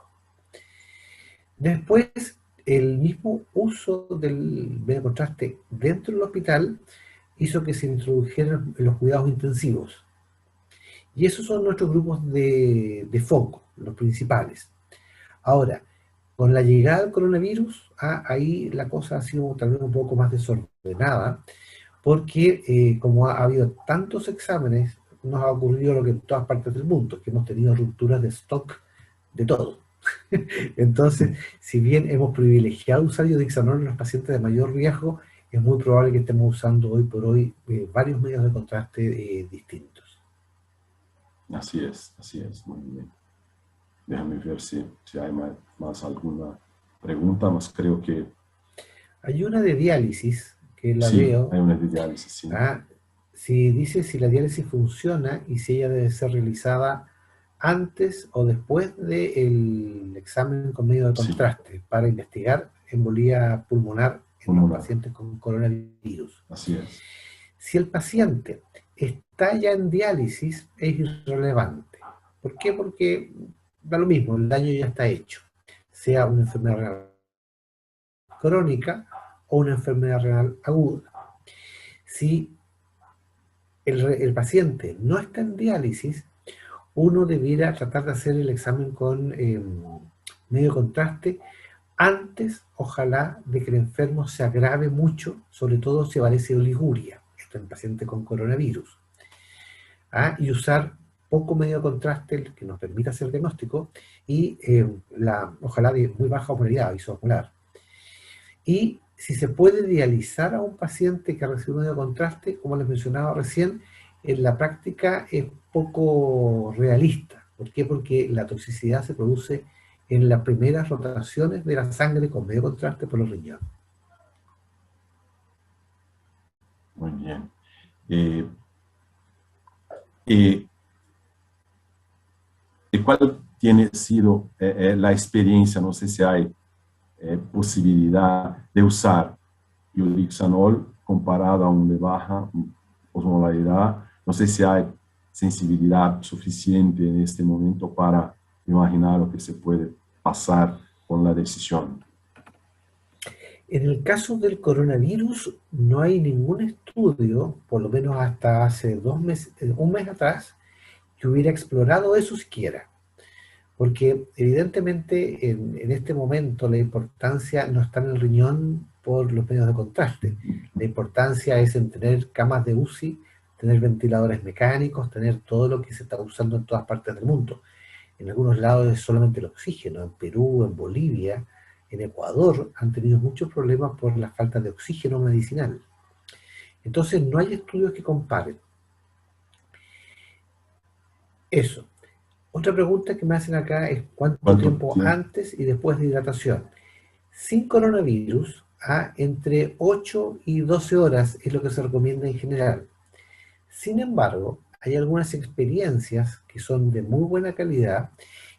Después, el mismo uso del medio contraste dentro del hospital hizo que se introdujeran en los cuidados intensivos. Y esos son nuestros grupos de foco, los principales. Ahora, con la llegada del coronavirus, ahí la cosa ha sido también un poco más desordenada, porque como ha habido tantos exámenes, nos ha ocurrido lo que en todas partes del mundo, que hemos tenido rupturas de stock de todo. Entonces, si bien hemos privilegiado usar iodixanol en los pacientes de mayor riesgo, es muy probable que estemos usando hoy por hoy varios medios de contraste distintos. Así es, muy bien. Déjame ver si hay más alguna pregunta, más creo que... Hay una de diálisis, que la Sí, veo. hay una de diálisis, sí. Si dice si la diálisis funciona y si ella debe ser realizada antes o después del examen con medio de contraste para investigar embolía pulmonar en los pacientes con coronavirus. Así es. Si el paciente está ya en diálisis, es irrelevante. ¿Por qué? Porque da lo mismo, el daño ya está hecho, sea una enfermedad renal crónica o una enfermedad renal aguda. Si el paciente no está en diálisis, uno debiera tratar de hacer el examen con medio contraste antes, ojalá, de que el enfermo se agrave mucho, sobre todo si padece oliguria, esto en paciente con coronavirus. Y usar poco medio contraste que nos permita hacer diagnóstico y ojalá de muy baja osmolaridad, isoosmolar. Y si se puede dializar a un paciente que recibe medio contraste, como les mencionaba recién, en la práctica es poco realista. ¿Por qué? Porque la toxicidad se produce en las primeras rotaciones de la sangre con medio contraste por los riñones. Muy bien. ¿Y cuál tiene sido la experiencia? No sé si hay posibilidad de usar iodixanol comparado a un de baja osmolaridad. No sé si hay sensibilidad suficiente en este momento para imaginar lo que se puede pasar con la decisión. En el caso del coronavirus no hay ningún estudio, por lo menos hasta hace un mes atrás, que hubiera explorado eso siquiera. Porque evidentemente en este momento la importancia no está en el riñón por los medios de contraste. La importancia es en tener camas de UCI, tener ventiladores mecánicos, tener todo lo que se está usando en todas partes del mundo. En algunos lados es solamente el oxígeno. En Perú, en Bolivia, en Ecuador han tenido muchos problemas por la falta de oxígeno medicinal. Entonces no hay estudios que comparen. Eso. Otra pregunta que me hacen acá es ¿cuánto tiempo antes y después de hidratación? Sin coronavirus, entre 8 y 12 horas es lo que se recomienda en general. Sin embargo, hay algunas experiencias que son de muy buena calidad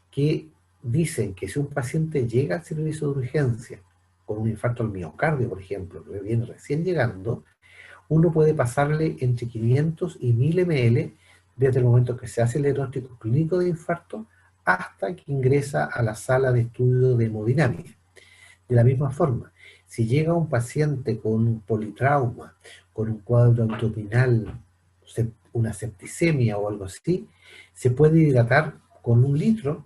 que dicen que si un paciente llega al servicio de urgencia con un infarto al miocardio, por ejemplo, que viene recién llegando, uno puede pasarle entre 500 y 1000 ml desde el momento que se hace el diagnóstico clínico de infarto hasta que ingresa a la sala de estudio de hemodinámica. De la misma forma, si llega un paciente con un politrauma, con un cuadro abdominal, una septicemia o algo así, se puede hidratar con 1 litro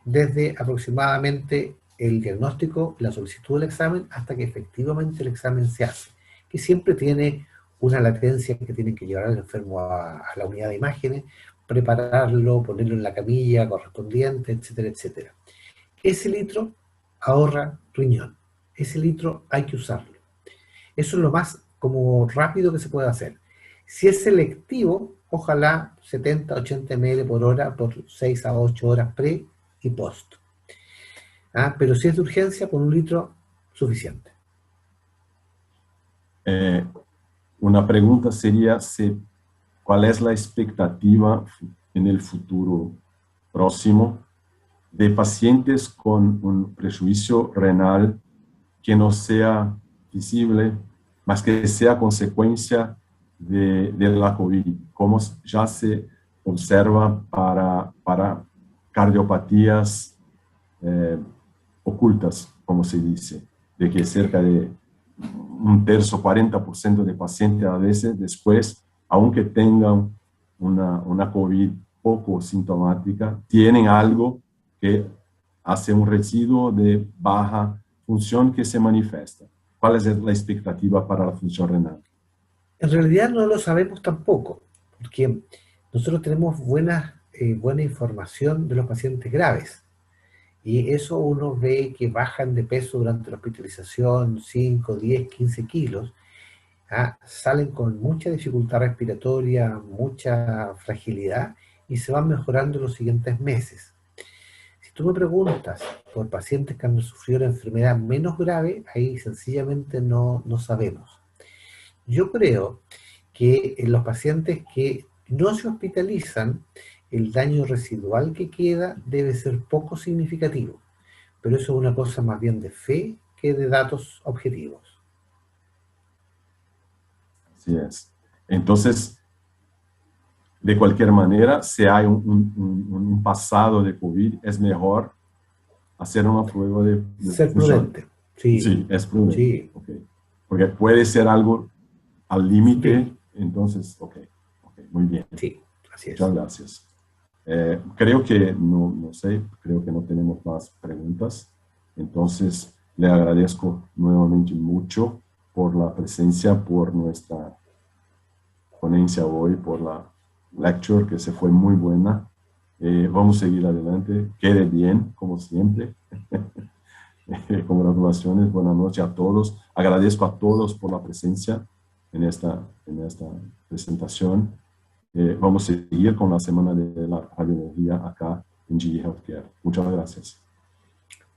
desde aproximadamente el diagnóstico, la solicitud del examen, hasta que efectivamente el examen se hace, que siempre tiene una latencia que tienen que llevar al enfermo a la unidad de imágenes, prepararlo, ponerlo en la camilla correspondiente, etcétera, etcétera. Ese litro ahorra riñón. Ese litro hay que usarlo. Eso es lo más como rápido que se puede hacer. Si es selectivo, ojalá 70, 80 ml por hora por 6 a 8 horas pre y post. Pero si es de urgencia, con 1 litro, suficiente. Una pregunta sería ¿cuál es la expectativa en el futuro próximo de pacientes con un prejuicio renal que no sea visible, más que sea consecuencia de la COVID, como ya se observa para cardiopatías ocultas, como se dice, de que cerca de 1/3, 40% de pacientes a veces después, aunque tengan una COVID poco sintomática, tienen algo que hace un residuo de baja función que se manifiesta. ¿Cuál es la expectativa para la función renal? En realidad no lo sabemos tampoco, porque nosotros tenemos buena información de los pacientes graves. Y eso uno ve que bajan de peso durante la hospitalización 5, 10, 15 kilos, salen con mucha dificultad respiratoria, mucha fragilidad y se van mejorando en los siguientes meses. Si tú me preguntas por pacientes que han sufrido una enfermedad menos grave, ahí sencillamente no sabemos. Yo creo que en los pacientes que no se hospitalizan, el daño residual que queda debe ser poco significativo, pero eso es una cosa más bien de fe que de datos objetivos. Así es. Entonces, de cualquier manera, si hay un pasado de COVID, es mejor hacer una prueba de Ser función. prudente. Sí, Sí, es prudente. sí. Okay. Porque puede ser algo al límite, Sí. entonces, ok, muy bien. Sí, así es. Muchas gracias. Creo que, no sé, creo que no tenemos más preguntas. Entonces, le agradezco nuevamente mucho por la presencia, por nuestra ponencia hoy, por la lecture que se fue muy buena. Vamos a seguir adelante. Quede bien, como siempre. Congratulaciones, buenas noches a todos. Agradezco a todos por la presencia en esta presentación. Vamos a seguir con la semana de la radiología acá en GE Healthcare. Muchas gracias.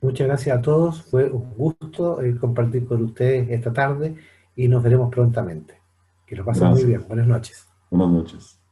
Muchas gracias a todos. Fue un gusto compartir con ustedes esta tarde y nos veremos prontamente. Que lo pasen muy bien. Buenas noches. Buenas noches.